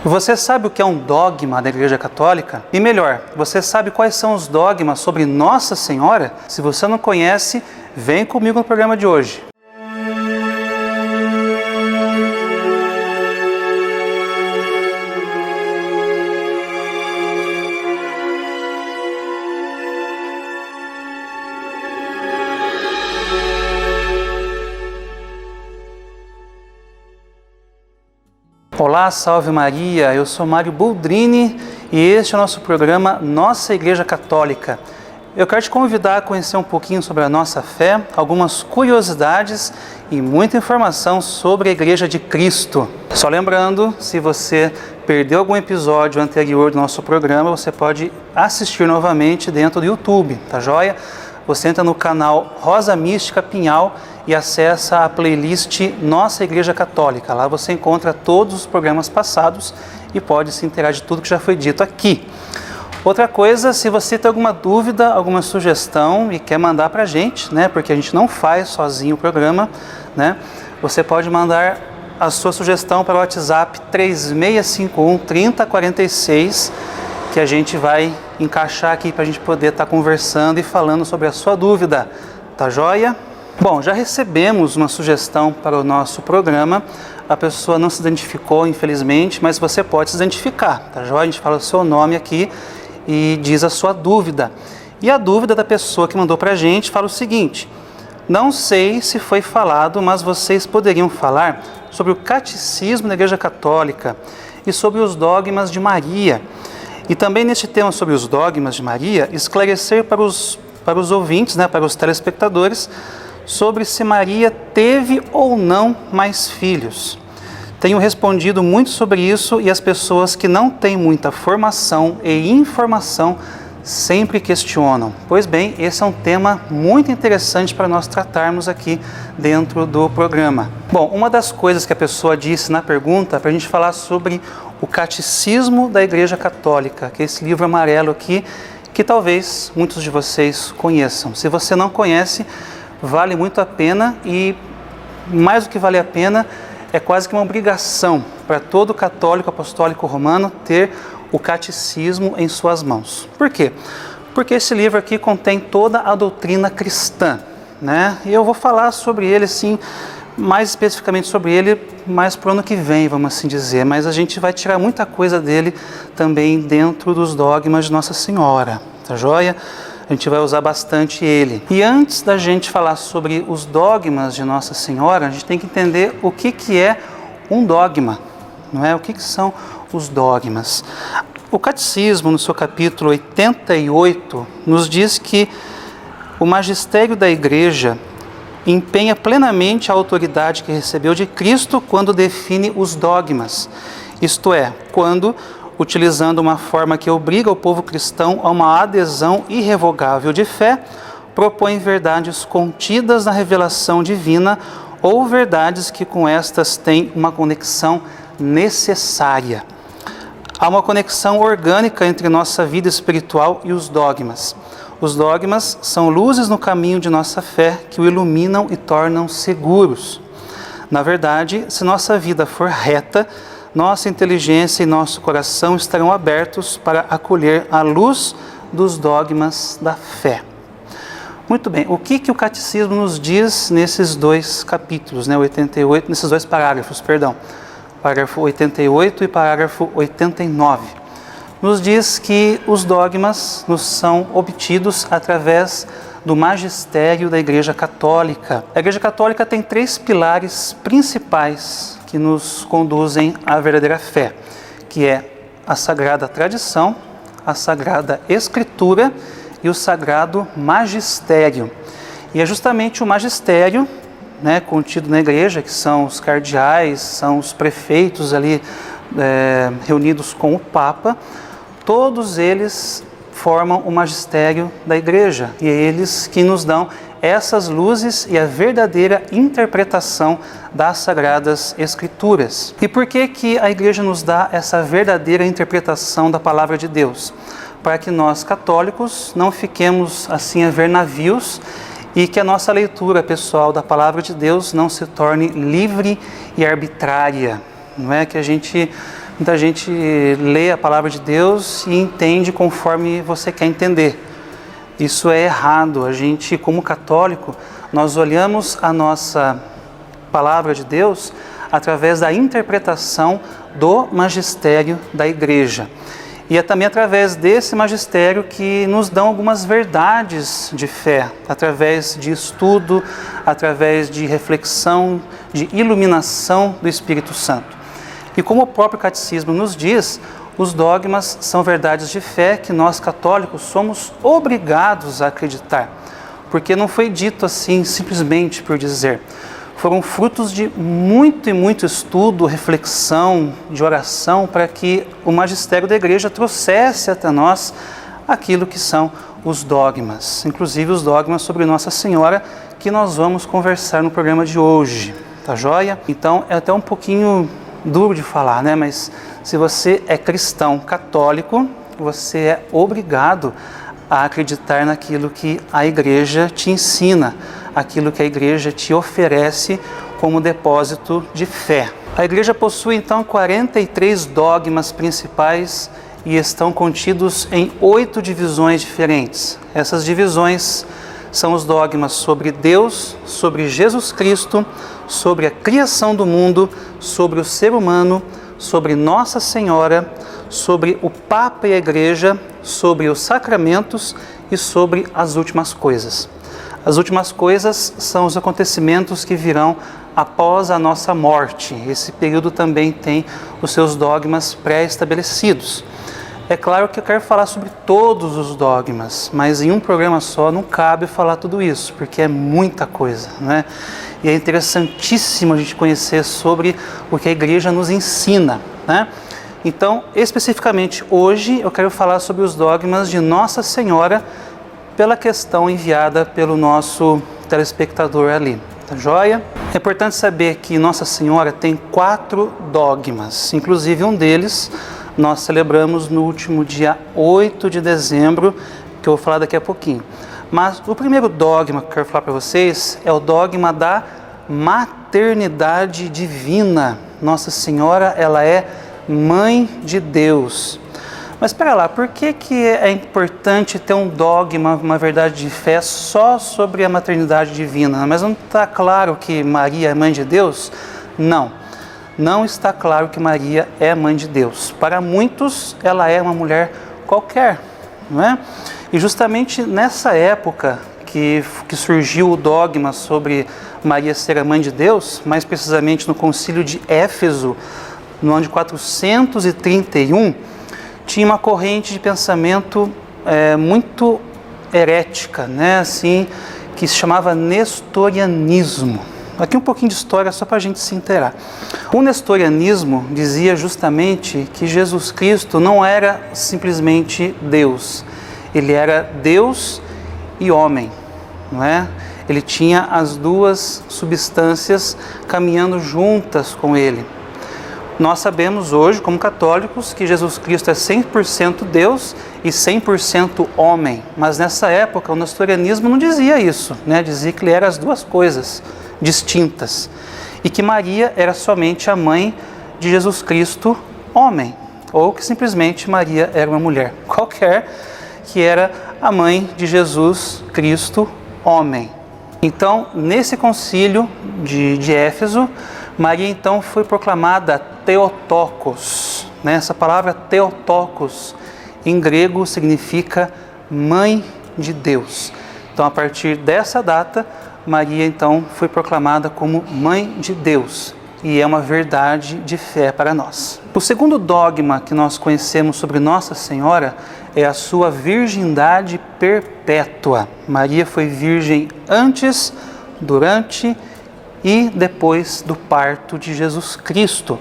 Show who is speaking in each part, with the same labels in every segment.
Speaker 1: Você sabe o que é um dogma da Igreja Católica? E melhor, você sabe quais são os dogmas sobre Nossa Senhora? Se você não conhece, vem comigo no programa de hoje. Olá, salve Maria, eu sou Mário Boldrini e este é o nosso programa Nossa Igreja Católica. Eu quero te convidar a conhecer um pouquinho sobre a nossa fé, algumas curiosidades e muita informação sobre a Igreja de Cristo. Só lembrando, se você perdeu algum episódio anterior do nosso programa, você pode assistir novamente dentro do YouTube, tá joia? Você entra no canal Rosa Mística Pinhal e acessa a playlist Nossa Igreja Católica. Lá você encontra todos os programas passados e pode se inteirar de tudo que já foi dito aqui. Outra coisa, se você tem alguma dúvida, alguma sugestão e quer mandar para a gente, né, porque a gente não faz sozinho o programa, né, você pode mandar a sua sugestão para o WhatsApp 3651 3046, que a gente vai encaixar aqui para a gente poder estar conversando e falando sobre a sua dúvida, tá joia? Bom, já recebemos uma sugestão para o nosso programa, a pessoa não se identificou, infelizmente, mas você pode se identificar, tá joia? A gente fala o seu nome aqui e diz a sua dúvida. E a dúvida da pessoa que mandou para a gente fala o seguinte: não sei se foi falado, mas vocês poderiam falar sobre o catecismo da Igreja Católica e sobre os dogmas de Maria. E também neste tema sobre os dogmas de Maria, esclarecer para os ouvintes, né, para os telespectadores, sobre se Maria teve ou não mais filhos. Tenho respondido muito sobre isso e as pessoas que não têm muita formação e informação sempre questionam. Pois bem, esse é um tema muito interessante para nós tratarmos aqui dentro do programa. Bom, uma das coisas que a pessoa disse na pergunta, para a gente falar sobre o Catecismo da Igreja Católica, que é esse livro amarelo aqui, que talvez muitos de vocês conheçam. Se você não conhece, vale muito a pena e, mais do que vale a pena, é quase que uma obrigação para todo católico apostólico romano ter o catecismo em suas mãos. Por quê? Porque esse livro aqui contém toda a doutrina cristã, né? E eu vou falar sobre ele, assim, mais especificamente sobre ele, mais para o ano que vem, vamos assim dizer. Mas a gente vai tirar muita coisa dele também dentro dos dogmas de Nossa Senhora, tá joia? A gente vai usar bastante ele. E antes da gente falar sobre os dogmas de Nossa Senhora, a gente tem que entender o que é um dogma, não é? O que são os dogmas? O Catecismo, no seu capítulo 88, nos diz que o magistério da Igreja empenha plenamente a autoridade que recebeu de Cristo quando define os dogmas. Isto é, quando, utilizando uma forma que obriga o povo cristão a uma adesão irrevogável de fé, propõe verdades contidas na revelação divina ou verdades que com estas têm uma conexão necessária. Há uma conexão orgânica entre nossa vida espiritual e os dogmas. Os dogmas são luzes no caminho de nossa fé que o iluminam e tornam seguros. Na verdade, se nossa vida for reta, nossa inteligência e nosso coração estarão abertos para acolher a luz dos dogmas da fé. Muito bem, o que o Catecismo nos diz nesses dois capítulos, né, 88, nesses dois parágrafos, perdão, parágrafo 88 e parágrafo 89? Nos diz que os dogmas nos são obtidos através do magistério da Igreja Católica. A Igreja Católica tem 3 pilares principais que nos conduzem à verdadeira fé, que é a Sagrada Tradição, a Sagrada Escritura e o Sagrado Magistério. E é justamente o magistério, né, contido na Igreja, que são os cardeais, são os prefeitos ali reunidos com o Papa, todos eles formam o magistério da Igreja e é eles que nos dão essas luzes e a verdadeira interpretação das Sagradas Escrituras. E por que a Igreja nos dá essa verdadeira interpretação da Palavra de Deus? Para que nós, católicos, não fiquemos assim a ver navios e que a nossa leitura pessoal da Palavra de Deus não se torne livre e arbitrária. Não é que a gente Muita gente lê a palavra de Deus e entende conforme você quer entender. Isso é errado. A gente, como católico, nós olhamos a nossa palavra de Deus através da interpretação do magistério da Igreja. E é também através desse magistério que nos dão algumas verdades de fé, através de estudo, através de reflexão, de iluminação do Espírito Santo. E como o próprio catecismo nos diz, os dogmas são verdades de fé que nós católicos somos obrigados a acreditar, porque não foi dito assim simplesmente por dizer. Foram frutos de muito e muito estudo, reflexão, de oração, para que o magistério da Igreja trouxesse até nós aquilo que são os dogmas, inclusive os dogmas sobre Nossa Senhora, que nós vamos conversar no programa de hoje, tá joia? Então é até um pouquinho duro de falar, né? Mas se você é cristão católico, você é obrigado a acreditar naquilo que a Igreja te ensina, aquilo que a Igreja te oferece como depósito de fé. A Igreja possui então 43 dogmas principais e estão contidos em 8 divisões diferentes. Essas divisões são os dogmas sobre Deus, sobre Jesus Cristo, sobre a criação do mundo, sobre o ser humano, sobre Nossa Senhora, sobre o Papa e a Igreja, sobre os sacramentos e sobre as últimas coisas. As últimas coisas são os acontecimentos que virão após a nossa morte. Esse período também tem os seus dogmas pré-estabelecidos. É claro que eu quero falar sobre todos os dogmas, mas em um programa só não cabe falar tudo isso, porque é muita coisa, né? E é interessantíssimo a gente conhecer sobre o que a Igreja nos ensina, né? Então, especificamente hoje, eu quero falar sobre os dogmas de Nossa Senhora, pela questão enviada pelo nosso telespectador ali, tá joia? É importante saber que Nossa Senhora tem 4 dogmas, inclusive um deles nós celebramos no último dia 8 de dezembro, que eu vou falar daqui a pouquinho. Mas o primeiro dogma que eu quero falar para vocês é o dogma da maternidade divina. Nossa Senhora, ela é Mãe de Deus. Mas espera lá, por que é importante ter um dogma, uma verdade de fé só sobre a maternidade divina? Mas não está claro que Maria é Mãe de Deus? Não está claro que Maria é Mãe de Deus. Para muitos, ela é uma mulher qualquer, não é? E justamente nessa época que surgiu o dogma sobre Maria ser a Mãe de Deus, mais precisamente no Concílio de Éfeso, no ano de 431, tinha uma corrente de pensamento muito herética, né? Assim, que se chamava nestorianismo. Aqui um pouquinho de história só para a gente se inteirar. O nestorianismo dizia justamente que Jesus Cristo não era simplesmente Deus. Ele era Deus e homem, não é? Ele tinha as duas substâncias caminhando juntas com ele. Nós sabemos hoje, como católicos, que Jesus Cristo é 100% Deus e 100% homem. Mas nessa época o nestorianismo não dizia isso, né? Dizia que ele era as duas coisas distintas e que Maria era somente a mãe de Jesus Cristo, homem, ou que simplesmente Maria era uma mulher qualquer, que era a mãe de Jesus Cristo, homem. Então, nesse concílio de Éfeso, Maria então foi proclamada Theotokos, né? Essa palavra Theotokos em grego significa mãe de Deus. Então, a partir dessa data, Maria então foi proclamada como Mãe de Deus e é uma verdade de fé para nós. O segundo dogma que nós conhecemos sobre Nossa Senhora é a sua virgindade perpétua. Maria foi virgem antes, durante e depois do parto de Jesus Cristo.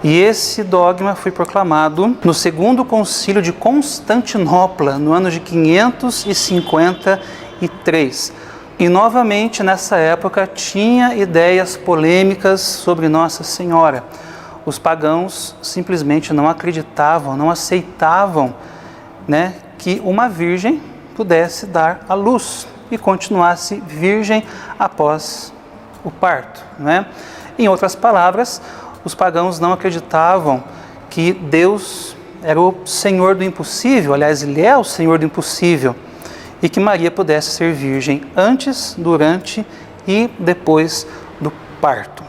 Speaker 1: E esse dogma foi proclamado no segundo concílio de Constantinopla, no ano de 553. E novamente nessa época tinha ideias polêmicas sobre Nossa Senhora. Os pagãos simplesmente não acreditavam, não aceitavam, né, que uma virgem pudesse dar à luz e continuasse virgem após o parto, né? Em outras palavras, os pagãos não acreditavam que Deus era o Senhor do impossível, aliás, Ele é o Senhor do impossível, e que Maria pudesse ser virgem antes, durante e depois do parto.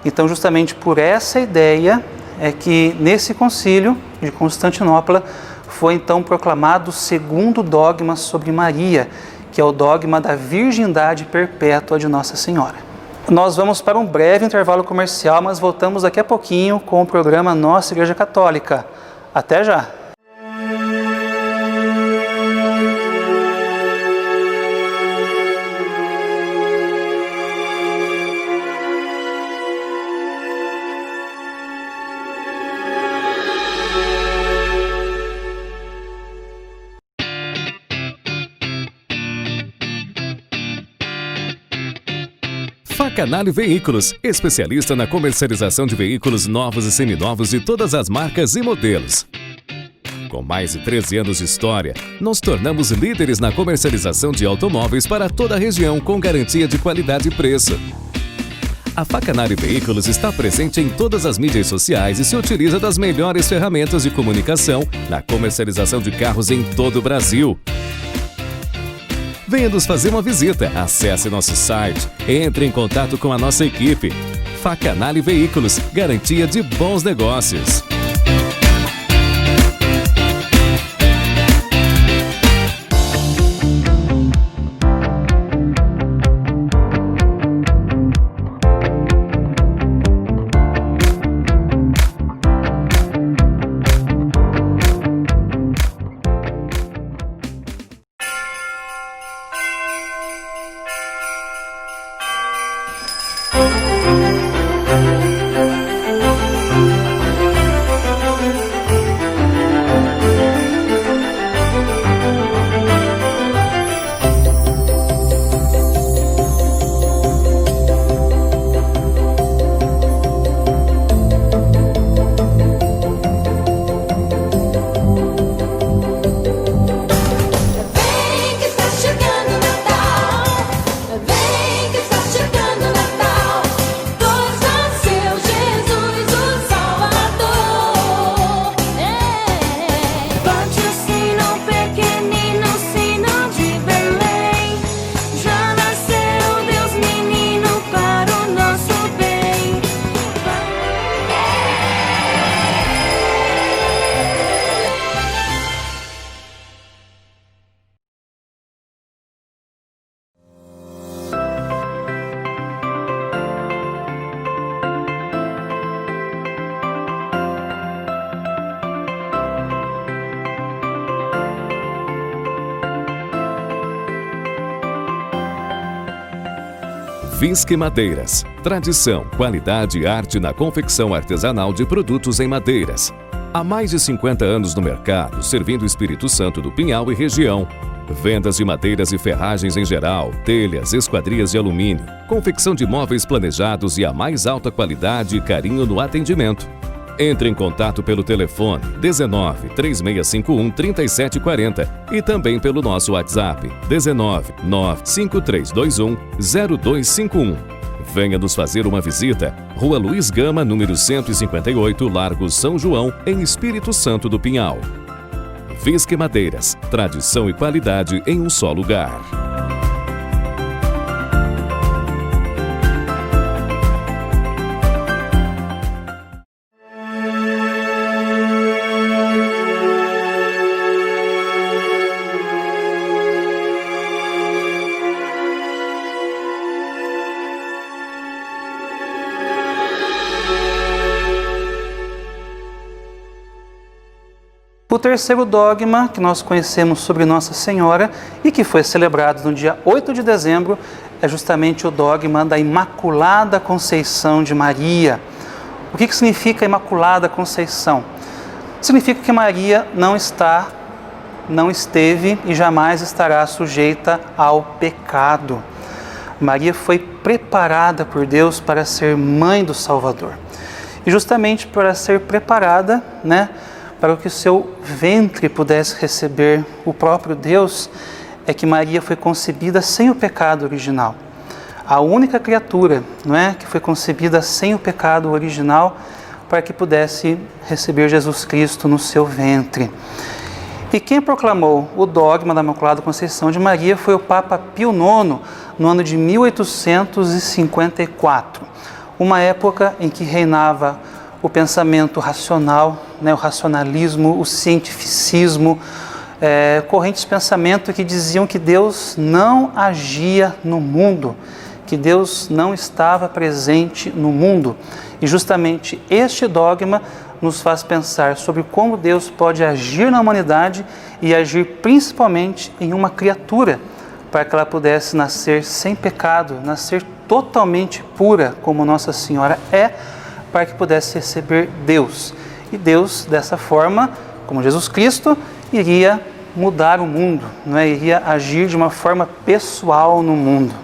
Speaker 1: Então, justamente por essa ideia é que nesse concílio de Constantinopla foi então proclamado o segundo dogma sobre Maria, que é o dogma da virgindade perpétua de Nossa Senhora. Nós vamos para um breve intervalo comercial, mas voltamos daqui a pouquinho com o programa Nossa Igreja Católica. Até já!
Speaker 2: Facanale Veículos, especialista na comercialização de veículos novos e seminovos de todas as marcas e modelos. Com mais de 13 anos de história, nos tornamos líderes na comercialização de automóveis para toda a região com garantia de qualidade e preço. A Facanale Veículos está presente em todas as mídias sociais e se utiliza das melhores ferramentas de comunicação na comercialização de carros em todo o Brasil. Venha nos fazer uma visita, acesse nosso site, entre em contato com a nossa equipe. Facanale Veículos, garantia de bons negócios. Visque Madeiras. Tradição, qualidade e arte na confecção artesanal de produtos em madeiras. Há mais de 50 anos no mercado, servindo o Espírito Santo do Pinhal e região. Vendas de madeiras e ferragens em geral, telhas, esquadrias de alumínio, confecção de móveis planejados e a mais alta qualidade e carinho no atendimento. Entre em contato pelo telefone 19 3651 3740 e também pelo nosso WhatsApp 19 95321 0251. Venha nos fazer uma visita. Rua Luiz Gama, número 158, Largo São João, em Espírito Santo do Pinhal. Visque Madeiras, tradição e qualidade em um só lugar.
Speaker 1: O terceiro dogma que nós conhecemos sobre Nossa Senhora e que foi celebrado no dia 8 de dezembro é justamente o dogma da Imaculada Conceição de Maria. O que significa Imaculada Conceição? Significa que Maria não esteve e jamais estará sujeita ao pecado. Maria foi preparada por Deus para ser mãe do Salvador. E justamente para ser preparada, para que o seu ventre pudesse receber o próprio Deus, é que Maria foi concebida sem o pecado original. A única criatura, que foi concebida sem o pecado original, para que pudesse receber Jesus Cristo no seu ventre. E quem proclamou o dogma da Imaculada Conceição de Maria foi o Papa Pio IX, no ano de 1854, uma época em que reinava o pensamento racional, o racionalismo, o cientificismo, correntes de pensamento que diziam que Deus não agia no mundo, que Deus não estava presente no mundo. E justamente este dogma nos faz pensar sobre como Deus pode agir na humanidade e agir principalmente em uma criatura, para que ela pudesse nascer sem pecado, nascer totalmente pura, como Nossa Senhora é, para que pudesse receber Deus. E Deus, dessa forma, como Jesus Cristo, iria mudar o mundo, iria agir de uma forma pessoal no mundo.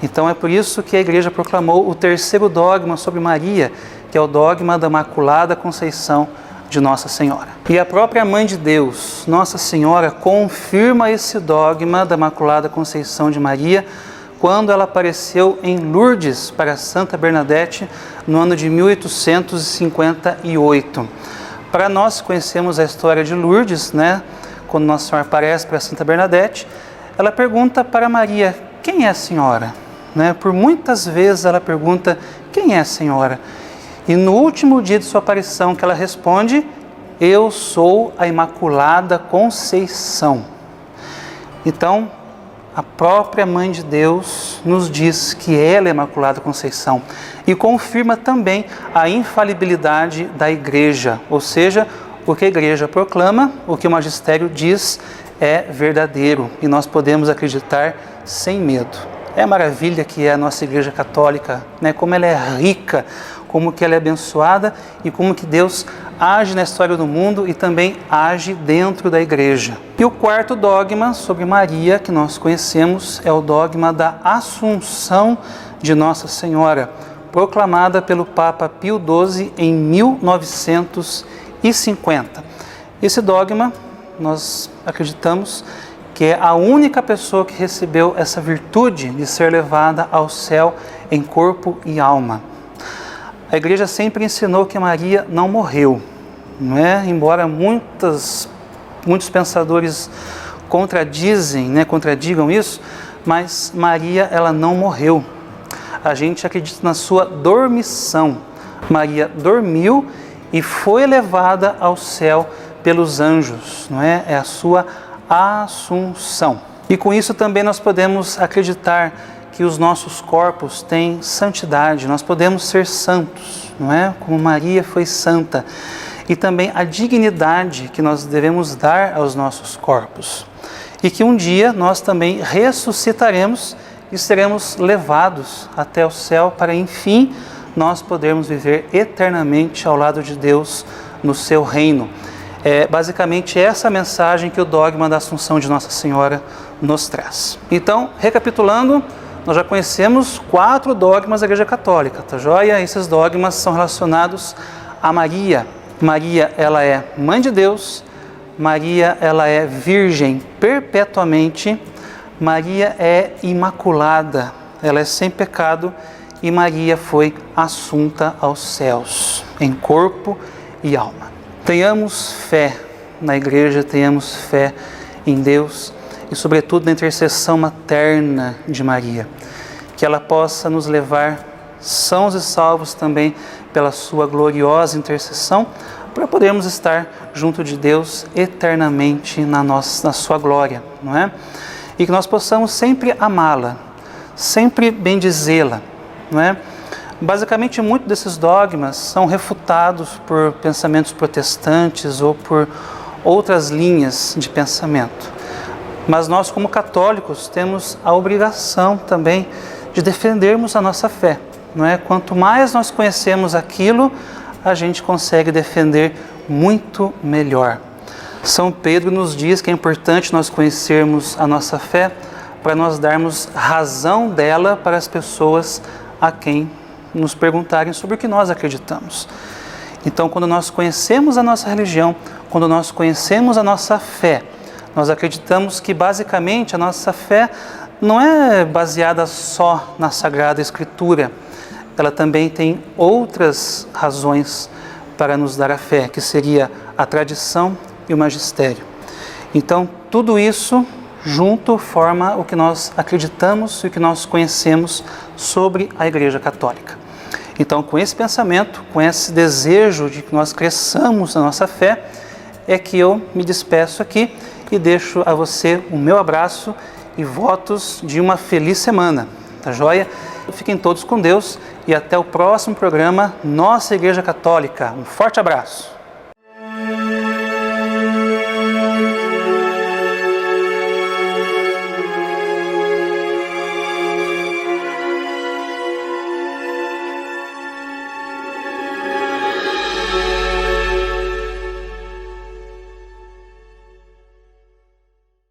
Speaker 1: Então é por isso que a Igreja proclamou o terceiro dogma sobre Maria, que é o dogma da Imaculada Conceição de Nossa Senhora. E a própria Mãe de Deus, Nossa Senhora, confirma esse dogma da Imaculada Conceição de Maria quando ela apareceu em Lourdes para Santa Bernadette no ano de 1858. Para nós que conhecemos a história de Lourdes, quando Nossa Senhora aparece para Santa Bernadette, ela pergunta para Maria: quem é a senhora? Por muitas vezes ela pergunta: quem é a senhora? E no último dia de sua aparição que ela responde: eu sou a Imaculada Conceição. Então, a própria Mãe de Deus nos diz que ela é a Imaculada Conceição e confirma também a infalibilidade da Igreja, ou seja, o que a Igreja proclama, o que o magistério diz é verdadeiro e nós podemos acreditar sem medo. É a maravilha que é a nossa Igreja Católica, como ela é rica, como que ela é abençoada e como que Deus age na história do mundo e também age dentro da Igreja. E o quarto dogma sobre Maria que nós conhecemos é o dogma da Assunção de Nossa Senhora, proclamada pelo Papa Pio XII em 1950. Esse dogma, nós acreditamos que é a única pessoa que recebeu essa virtude de ser levada ao céu em corpo e alma. A Igreja sempre ensinou que Maria não morreu, Embora muitos pensadores contradigam isso, mas Maria, ela não morreu. A gente acredita na sua dormição. Maria dormiu e foi levada ao céu pelos anjos, É a sua Assunção. E com isso também nós podemos acreditar que os nossos corpos têm santidade, nós podemos ser santos, Como Maria foi santa. E também a dignidade que nós devemos dar aos nossos corpos. E que um dia nós também ressuscitaremos e seremos levados até o céu para, enfim, nós podermos viver eternamente ao lado de Deus no seu reino. É basicamente essa mensagem que o dogma da Assunção de Nossa Senhora nos traz. Então, recapitulando, nós já conhecemos 4 dogmas da Igreja Católica, tá joia? Esses dogmas são relacionados a Maria. Maria, ela é Mãe de Deus. Maria, ela é Virgem perpetuamente. Maria é Imaculada, ela é sem pecado. E Maria foi assunta aos céus, em corpo e alma. Tenhamos fé na Igreja, tenhamos fé em Deus e, sobretudo, na intercessão materna de Maria. Que ela possa nos levar sãos e salvos também pela sua gloriosa intercessão, para podermos estar junto de Deus eternamente na sua glória, E que nós possamos sempre amá-la, sempre bendizê-la, Basicamente, muitos desses dogmas são refutados por pensamentos protestantes ou por outras linhas de pensamento. Mas nós, como católicos, temos a obrigação também de defendermos a nossa fé, Quanto mais nós conhecemos aquilo, a gente consegue defender muito melhor. São Pedro nos diz que é importante nós conhecermos a nossa fé para nós darmos razão dela para as pessoas a quem nos perguntarem sobre o que nós acreditamos. Então, quando nós conhecemos a nossa religião, quando nós conhecemos a nossa fé, nós acreditamos que basicamente a nossa fé não é baseada só na Sagrada Escritura, ela também tem outras razões para nos dar a fé, que seria a tradição e o magistério. Então, tudo isso junto forma o que nós acreditamos e o que nós conhecemos sobre a Igreja Católica. Então, com esse pensamento, com esse desejo de que nós cresçamos na nossa fé, é que eu me despeço aqui e deixo a você o meu abraço e votos de uma feliz semana, tá joia? Fiquem todos com Deus e até o próximo programa Nossa Igreja Católica. Um forte abraço!